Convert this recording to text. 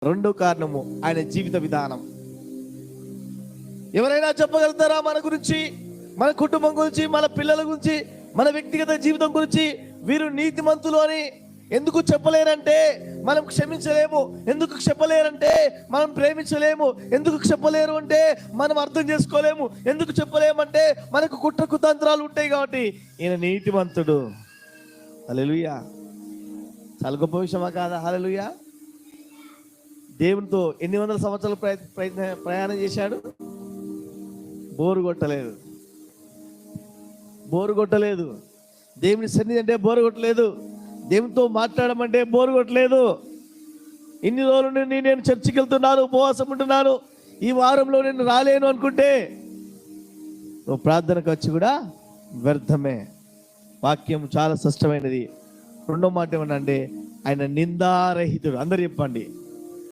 రెండో కారణము ఆయన జీవిత విధానం. ఎవరైనా చెప్పగలుగుతారా మన గురించి, మన కుటుంబం గురించి, మన పిల్లల గురించి, మన వ్యక్తిగత జీవితం గురించి వీరు నీతిమంతులు అని ఎందుకు చెప్పలేరంటే మనం క్షమించలేము. ఎందుకు చెప్పలేరంటే మనం ప్రేమించలేము. ఎందుకు చెప్పలేరు అంటే మనం అర్థం చేసుకోలేము. ఎందుకు చెప్పలేమంటే మనకు కుట్ర కుతంత్రాలు ఉంటాయి కాబట్టి. ఈయన నీతిమంతుడు. హల్లెలూయా. చాలా గొప్ప విషయమా కాదా? హల్లెలూయా. దేవునితో ఎన్ని వందల సంవత్సరాలు ప్రయాణం చేశాడు? బోరు కొట్టలేదు. దేవుని సన్నిధి అంటే బోరు కొట్టలేదు. దేవునితో మాట్లాడమంటే బోరు కొట్టలేదు. ఇన్ని రోజుల నుండి నేను చర్చికి వెళ్తున్నాను, ఉపవాసం ఉంటున్నాను, ఈ వారంలో నేను రాలేను అనుకుంటే నువ్వు ప్రార్థనకు వచ్చి కూడా వ్యర్థమే. వాక్యం చాలా స్పష్టమైనది. రెండో మాట ఏమన్నా అంటే ఆయన నిందారహితుడు. అందరు చెప్పండి,